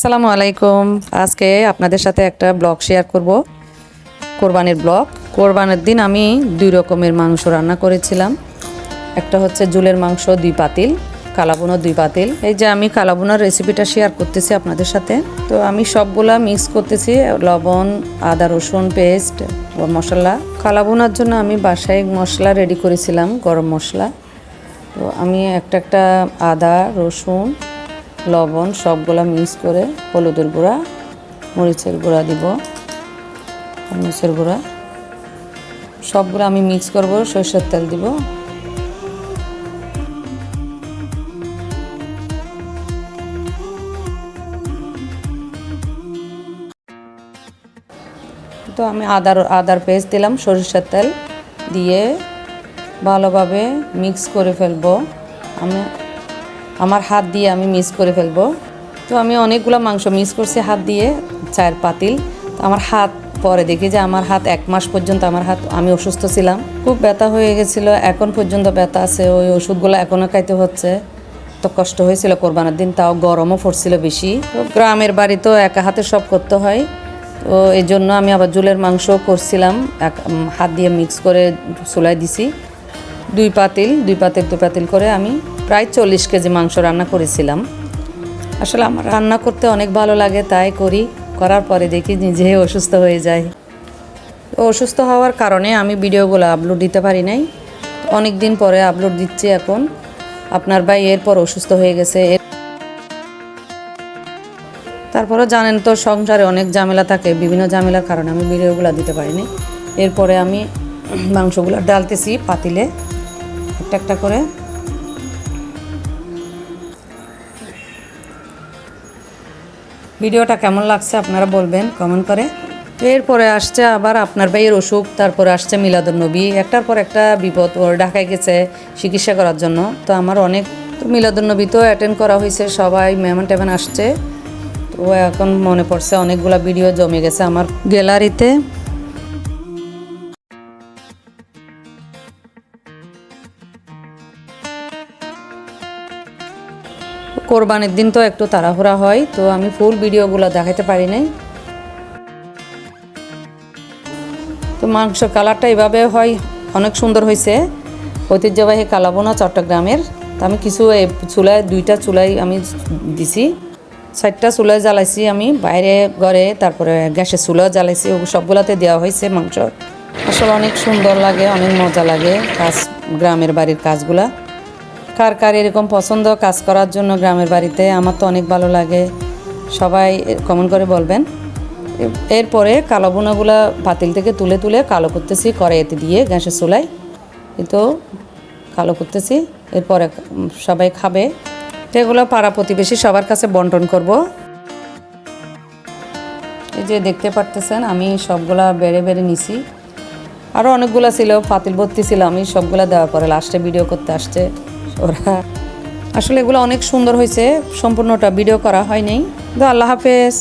আসসালামু আলাইকুম। আজকে আপনাদের সাথে একটা ব্লগ শেয়ার করব, কোরবানির ব্লগ। কোরবানির দিন আমি 2 রকমের মাংস রান্না করেছিলাম। একটা হচ্ছে ঝোলের মাংস 2 পাতিল, কালাভুনা 2 পাতিল। এই যে আমি কালাভুনার রেসিপিটা শেয়ার করতেছি আপনাদের সাথে। তো আমি সবগুলা মিক্স করতেছি, লবণ, আদা রসুন পেস্ট ও মশলা। কালাভুনার জন্য আমি বাসায় মশলা রেডি করেছিলাম, গরম মশলা। তো আমি একটা আদা রসুন লবণ সবগুলা মিক্স করে হলুদের গুঁড়া, মরিচের গুঁড়া দিব, মরিচের গুঁড়া সবগুলো আমি মিক্স করব, সরষের তেল দিব। তো আমি আদার পেস্ট দিলাম, সরিষার তেল দিয়ে ভালোভাবে মিক্স করে ফেলবো। আমার হাত দিয়ে আমি মিক্স করে ফেলবো। তো আমি অনেকগুলো মাংস মিক্স করছি হাত দিয়ে, 4 পাতিল। তো আমার হাত পরে দেখি যে আমার হাত 1 মাস পর্যন্ত আমি অসুস্থ ছিলাম, খুব ব্যথা হয়ে গেছিলো, এখন পর্যন্ত ব্যথা আছে। ওই ওষুধগুলো এখনও খাইতে হচ্ছে। তো কষ্ট হয়েছিল কোরবানির দিন, তাও গরমও পড়ছিল বেশি। তো গ্রামের বাড়ি তো একা হাতে সব করতে হয়। তো এই জন্য আমি আবার ঝোলের মাংস করছিলাম, হাত দিয়ে মিক্স করে চুলায় দিছি। 2 পাতিল করে আমি প্রায় 40 কেজি মাংস রান্না করেছিলাম। আসলে আমার রান্না করতে অনেক ভালো লাগে, তাই করার পরে দেখি নিজে অসুস্থ হয়ে যায়। অসুস্থ হওয়ার কারণে আমি ভিডিওগুলো আপলোড দিতে পারি নাই। অনেক দিন পরে আপলোড দিচ্ছি এখন। আপনার ভাই এরপর অসুস্থ হয়ে গেছে। তারপরে জানেন তো, সংসারে অনেক ঝামেলা থাকে, বিভিন্ন ঝামেলার কারণে আমি ভিডিওগুলো দিতে পারিনি। এরপরে আমি মাংসগুলো ডালতেছি পাতিলে একটা করে। ভিডিওটা কেমন লাগছে আপনারা বলবেন কমেন্ট করে। এরপরে আসছে আবার আপনার ভাইয়ের অসুখ, তারপরে আসছে মিলাদুন্নবী, একটার পর একটা বিপদ। ওর ঢাকায় গেছে চিকিৎসা করার জন্য। তো আমার অনেক মিলাদুন্নবী তো অ্যাটেন্ড করা হয়েছে, সবাই মেহমান টেমান আসছে। তো এখন মনে পড়ছে অনেকগুলো ভিডিও জমে গেছে আমার গ্যালারিতে। কোরবানির দিন তো একটু তাড়াহুড়া হয়, তো আমি ফুল ভিডিওগুলো দেখাতে পারি নাই। তো মাংস কালারটা এভাবে হয়, অনেক সুন্দর হয়েছে। ঐতিহ্যবাহী কালাভুনা চট্টগ্রামের। তো আমি কিছু চুলায় 2টা চুলায় আমি দিছি, 4টা চুলায় জ্বালাইছি আমি, বাইরে ঘরে, তারপরে গ্যাসের চুলাও জ্বালাইছি। সবগুলাতে দেওয়া হয়েছে মাংস। আসলে অনেক সুন্দর লাগে, অনেক মজা লাগে গ্রামের বাড়ির কাজগুলা। কার কার এরকম পছন্দ কাজ করার জন্য গ্রামের বাড়িতে? আমার তো অনেক ভালো লাগে, সবাই কমেন্ট করে বলবেন। এরপরে কালাভুনাগুলা পাতিল থেকে তুলে কালো করতেছি কড়াইতে দিয়ে, গ্যাসের চুলায় কিন্তু কালো করতেছি। এরপরে সবাই খাবে, এগুলো পাড়া প্রতিবেশী সবার কাছে বন্টন করব। এই যে দেখতে পারতেছেন আমি সবগুলা বেড়ে নিছি। আরও অনেকগুলো ছিল, পাতিল ভর্তি ছিল। আমি সবগুলা দেওয়ার পরে লাস্টে ভিডিও করতে আসছে ওরা। আসলে এগুলো অনেক সুন্দর হয়েছে, সম্পূর্ণটা ভিডিও করা হয়নি। তো আল্লাহ হাফেজ।